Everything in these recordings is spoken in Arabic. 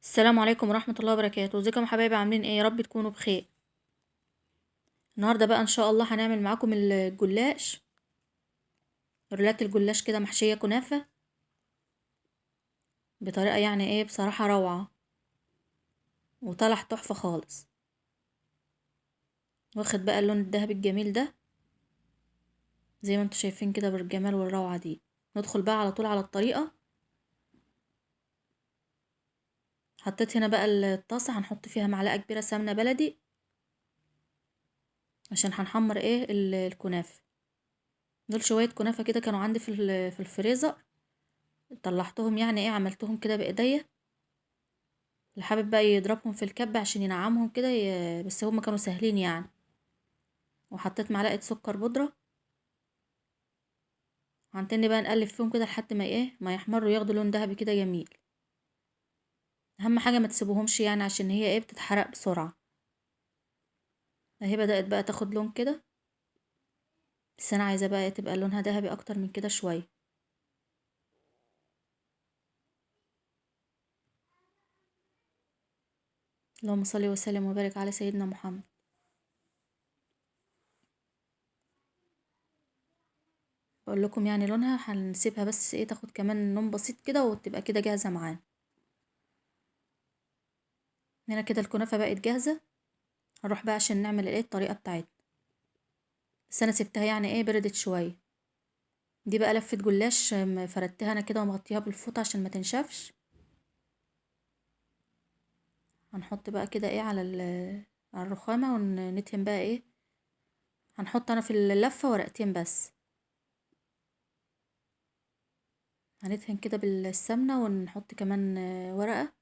السلام عليكم ورحمة الله وبركاته. ازيكم يا حبايبي؟ عاملين ايه؟ يا رب تكونوا بخير. النهارده بقى ان شاء الله هنعمل معاكم الجلاش. رولات الجلاش كده محشية كنافة بطريقة يعني ايه بصراحة روعة، وطلع تحفة خالص. واخد بقى اللون الذهبي الجميل ده زي ما انتوا شايفين كده بالجمال والروعة دي. ندخل بقى على طول على الطريقة. حطيت هنا بقى الطاسة، هنحط فيها معلقة كبيرة سمنة بلدي عشان هنحمر ايه الكنافة. دول شوية كنافة كده كانوا عندي في الفريزر، طلعتهم يعني ايه عملتهم كده بايديا. اللي حابب بقى يضربهم في الكب عشان ينعمهم كده بس هما كانوا سهلين يعني. وحطيت معلقة سكر بودرة. هنتني بقى نقلب فيهم كده لحد ما ايه ما يحمروا ياخدوا لون ذهبي كده جميل. اهم حاجة ما تسيبوهمش يعني عشان هي ايه بتتحرق بسرعة. اهي بدأت بقى تاخد لون كده، بس انا عايزة بقى تبقى لونها ذهبي اكتر من كده شوية. اللهم صل وسلم وبارك على سيدنا محمد. بقول لكم يعني لونها هنسيبها بس ايه تاخد كمان لون بسيط كده وتبقى كده جاهزة معانا. هنا كده الكنافة بقت جاهزة. هنروح بقى عشان نعمل ايه الطريقة بتاعتنا. بس انا سبتها يعني ايه بردت شوية. دي بقى لفة جلاش فردتها انا كده ومغطيها بالفوطة عشان ما تنشفش. هنحط بقى كده ايه على الرخامة وندهن بقى ايه. هنحط انا في اللفة ورقتين بس. هندهن كده بالسمنة ونحط كمان ورقة.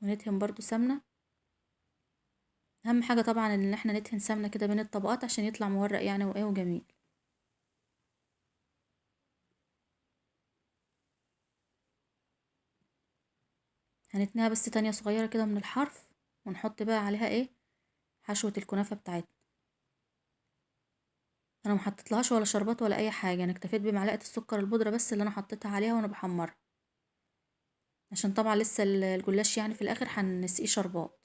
وندهن برضو سمنة. اهم حاجة طبعا ان احنا ندهن سمنة كده بين الطبقات عشان يطلع مورق يعني وايه وجميل. هنتنيها بس تانية صغيرة كده من الحرف. ونحط بقى عليها ايه حشوة الكنافة بتاعتنا. انا محطتلهاش ولا شربات ولا اي حاجة، انا اكتفيت بمعلقة السكر البودرة بس اللي انا حطيتها عليها وانا بحمرها. عشان طبعا لسه الجلاش يعني في الاخر هنسقيه شربات.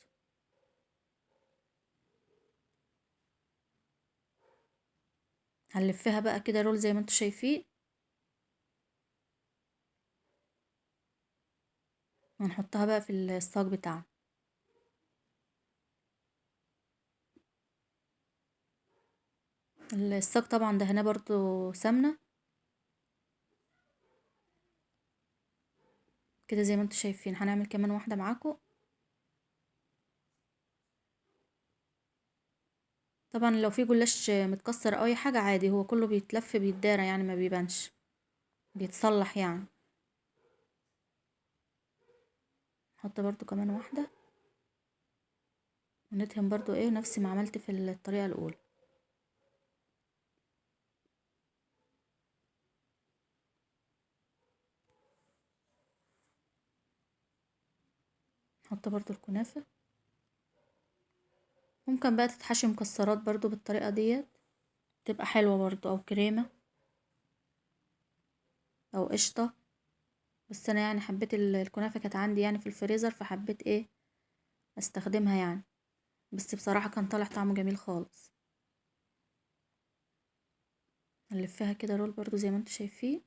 هنلفها بقى كده رول زي ما انتوا شايفين. ونحطها بقى في الصاج بتاعنا. الصاج طبعا دهناه برضو سمنة كده زي ما انتوا شايفين. هنعمل كمان واحدة معاكم. طبعا لو في جلاش متكسر او اي حاجة عادي، هو كله بيتلف بيتدارى يعني ما بيبانش، بيتصلح يعني. نحط برضو كمان واحدة. وندهن برضو ايه نفس ما عملت في الطريقة الاولى. نحط برضو الكنافة. ممكن بقى تتحشي مكسرات برضو بالطريقة ديت، تبقى حلوة برضو، او كريمة او قشطة. بس انا يعني حبيت الكنافة كانت عندي يعني في الفريزر فحبيت ايه استخدمها يعني. بس بصراحة كان طالع طعمه جميل خالص. هنلفها كده رول برضو زي ما انتوا شايفين.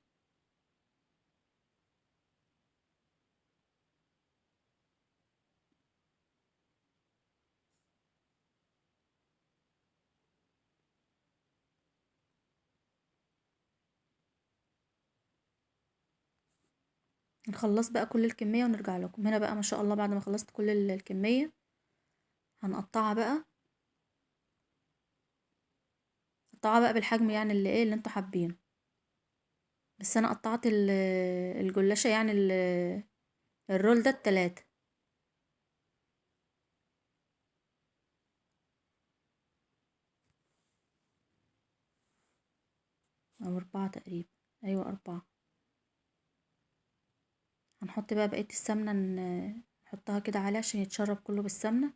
نخلص بقى كل الكمية ونرجع لكم. هنا بقى ما شاء الله بعد ما خلصت كل الكمية هنقطعها بقى. قطعها بقى بالحجم يعني اللي ايه اللي انتوا حابينه. بس انا قطعت الجلاشة يعني الرول ده التلاتة او اربعة تقريبا. ايوه اربعة. هنحط بقى بقية السمنة نحطها كده عليه عشان يتشرب كله بالسمنة.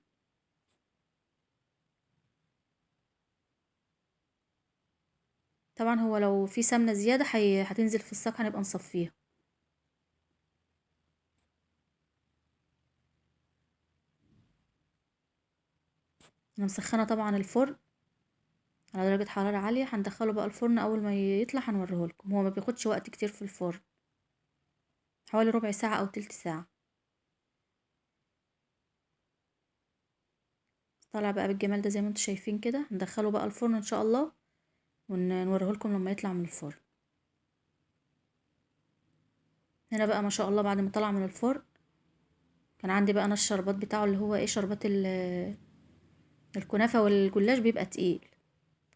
طبعا هو لو في سمنة زيادة هتنزل في الصاج، هنبقى نصفيها. انا مسخنة طبعا الفرن على درجة حرارة عالية. هندخله بقى الفرن، اول ما يطلع هنوريهولكم. هو ما بياخدش وقت كتير في الفرن، حوالي ربع ساعة او تلت ساعة. طالع بقى بالجمال ده زي ما انتم شايفين كده. ندخله بقى الفرن ان شاء الله، ونوريهولكم لما يطلع من الفرن. هنا بقى ما شاء الله بعد ما طلع من الفرن، كان عندي بقى انا الشربات بتاعه اللي هو ايه، شربات الكنافة والجلاش بيبقى تقيل.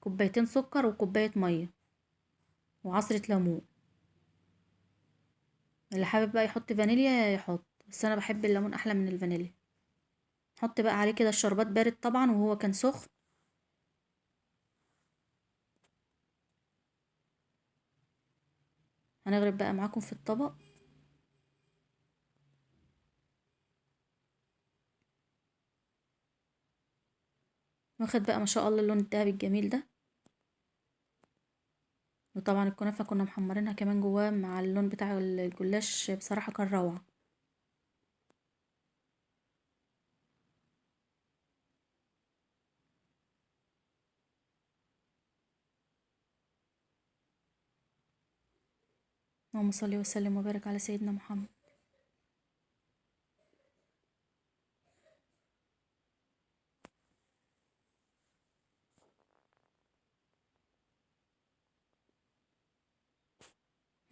كوبايتين سكر وكوباية مية وعصرة ليمون. اللي حابب بقى يحط فانيليا يحط، بس انا بحب الليمون احلى من الفانيليا. حط بقى عليه كده الشربات بارد طبعا وهو كان سخن. هنغرب بقى معاكم في الطبق. واخد بقى ما شاء الله اللون الدهبي الجميل ده. وطبعا الكنافة كنا محمرينها كمان جواه مع اللون بتاع الجلاش، بصراحة كان روعة. اللهم صل وسلم وبارك على سيدنا محمد.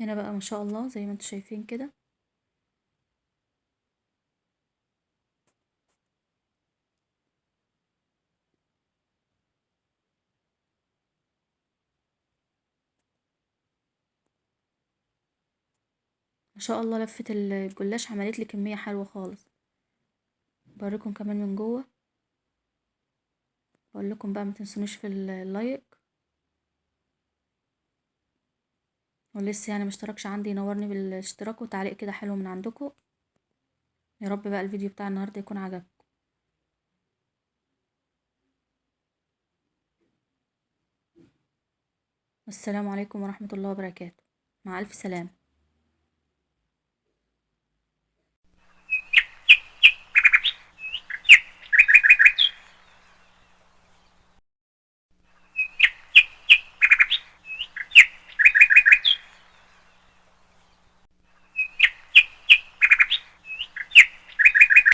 هنا بقى ما شاء الله زي ما انتم شايفين كده. ما شاء الله لفة الجلاش عملت لي كمية حلوة خالص. بوريكم كمان من جوه. بقول لكم بقى ما تنسونيش في اللايك، ولسه يعني مشتركش عندي ينورني بالاشتراك وتعليق كده حلو من عندكم. يا رب بقى الفيديو بتاع النهارده يكون عجبكم. السلام عليكم ورحمة الله وبركاته. مع ألف سلامة.